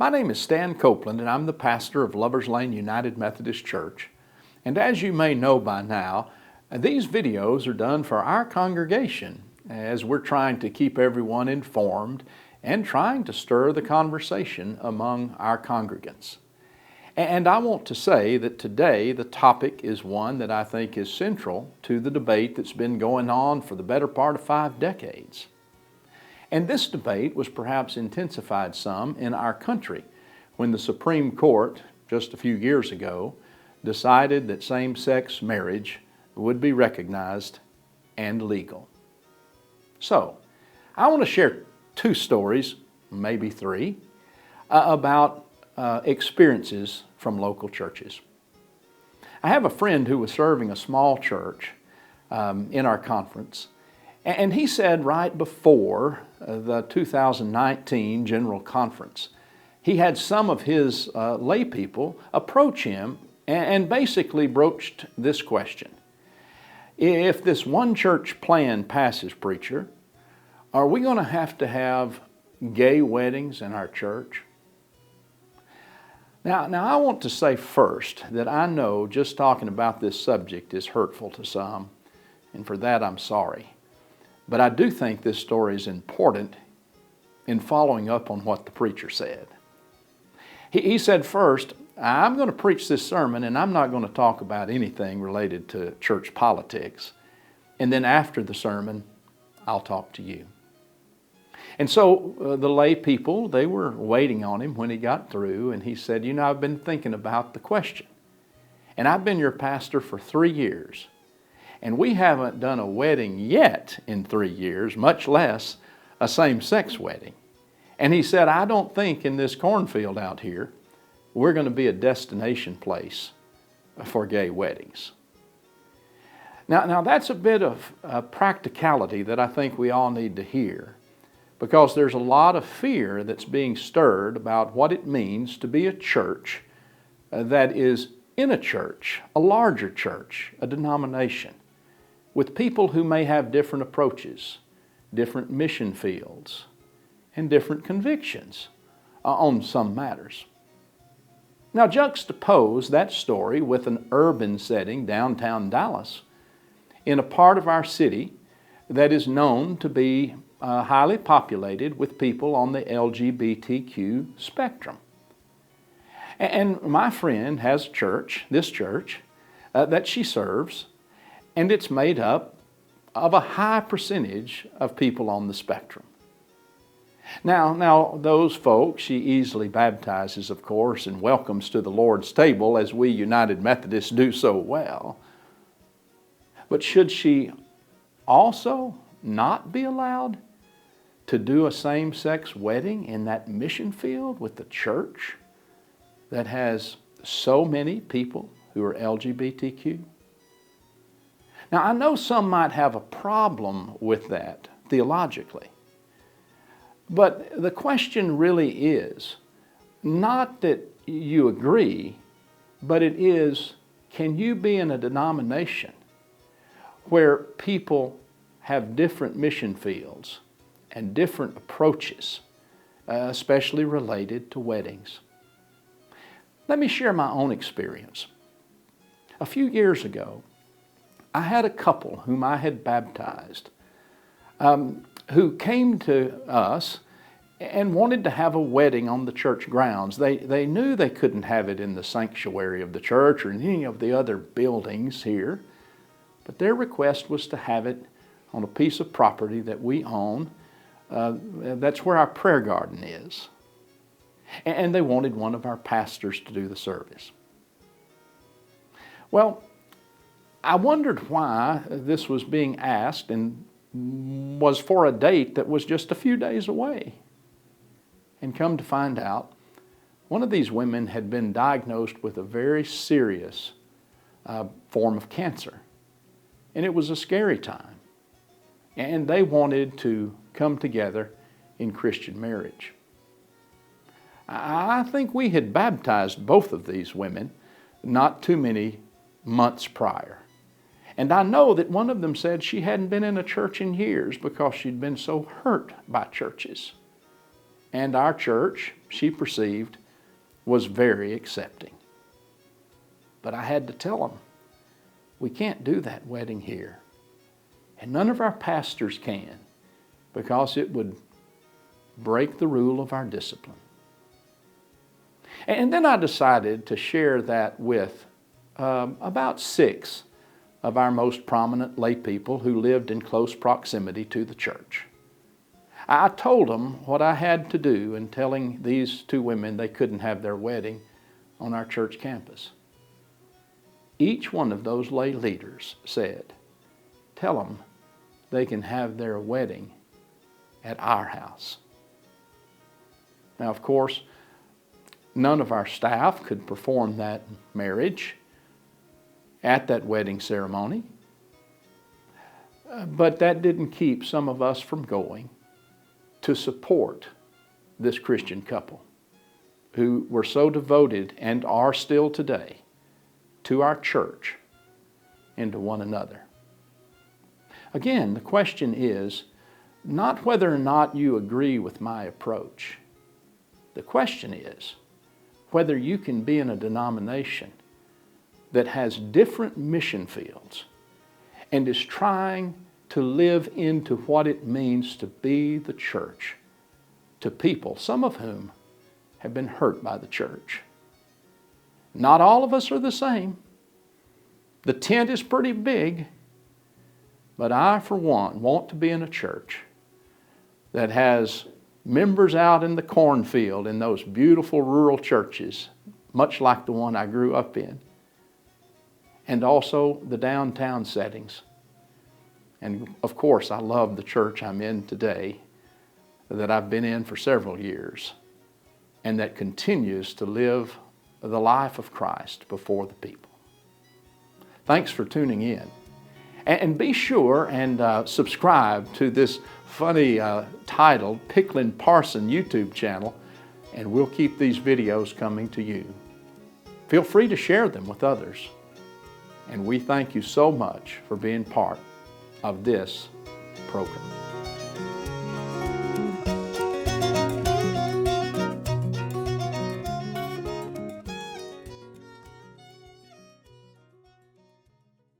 My name is Stan Copeland, and I'm the pastor of Lovers Lane United Methodist Church. And as you may know by now, these videos are done for our congregation as we're trying to keep everyone informed and trying to stir the conversation among our congregants. And I want to say that today the topic is one that I think is central to the debate that's been going on for the better part of 5 decades. And this debate was perhaps intensified some in our country when the Supreme Court, just a few years ago, decided that same-sex marriage would be recognized and legal. So, I want to share 2 stories, maybe 3, about experiences from local churches. I have a friend who was serving a small church in our conference, and he said right before the 2019 General Conference, he had some of his lay people approach him and basically broached this question. If this one church plan passes, preacher, are we going to have gay weddings in our church? Now I want to say first that I know just talking about this subject is hurtful to some, and for that I'm sorry. But I do think this story is important in following up on what the preacher said. He said, first, I'm going to preach this sermon and I'm not going to talk about anything related to church politics. And then after the sermon, I'll talk to you. And so the lay people, they were waiting on him when he got through, and he said, I've been thinking about the question. And I've been your pastor for 3 years. And we haven't done a wedding yet in 3 years, much less a same-sex wedding. And he said, I don't think in this cornfield out here, we're going to be a destination place for gay weddings. Now that's a bit of practicality that I think we all need to hear, because there's a lot of fear that's being stirred about what it means to be a church that is in a church, a larger church, a denomination, with people who may have different approaches, different mission fields, and different convictions on some matters. Now juxtapose that story with an urban setting, downtown Dallas, in a part of our city that is known to be highly populated with people on the LGBTQ spectrum. And my friend has a church, this church, that she serves, and it's made up of a high percentage of people on the spectrum. Now those folks she easily baptizes, of course, and welcomes to the Lord's table, as we United Methodists do so well. But should she also not be allowed to do a same-sex wedding in that mission field with the church that has so many people who are LGBTQ? Now, I know some might have a problem with that theologically, but the question really is not that you agree, but it is, can you be in a denomination where people have different mission fields and different approaches, especially related to weddings? Let me share my own experience. A few years ago, I had a couple whom I had baptized who came to us and wanted to have a wedding on the church grounds. They knew they couldn't have it in the sanctuary of the church or in any of the other buildings here, but their request was to have it on a piece of property that we own. That's where our prayer garden is. And they wanted one of our pastors to do the service. Well, I wondered why this was being asked and was for a date that was just a few days away. And come to find out, one of these women had been diagnosed with a very serious form of cancer. And it was a scary time. And they wanted to come together in Christian marriage. I think we had baptized both of these women not too many months prior. And I know that one of them said she hadn't been in a church in years because she'd been so hurt by churches. And our church she perceived, was very accepting. But I had to tell them, we can't do that wedding here. And none of our pastors can, because it would break the rule of our discipline. And then I decided to share that with about 6 of our most prominent lay people who lived in close proximity to the church. I told them what I had to do in telling these 2 women they couldn't have their wedding on our church campus. Each one of those lay leaders said, tell them they can have their wedding at our house. Now, of course, none of our staff could perform that marriage at that wedding ceremony, but that didn't keep some of us from going to support this Christian couple who were so devoted and are still today to our church and to one another. Again, the question is not whether or not you agree with my approach. The question is whether you can be in a denomination that has different mission fields and is trying to live into what it means to be the church to people, some of whom have been hurt by the church. Not all of us are the same. The tent is pretty big, but I, for one, want to be in a church that has members out in the cornfield in those beautiful rural churches, much like the one I grew up in, and also the downtown settings. And of course, I love the church I'm in today, that I've been in for several years, and that continues to live the life of Christ before the people. Thanks for tuning in. And be sure and subscribe to this funny titled Picklin Parson YouTube channel, and we'll keep these videos coming to you. Feel free to share them with others. And we thank you so much for being part of this program.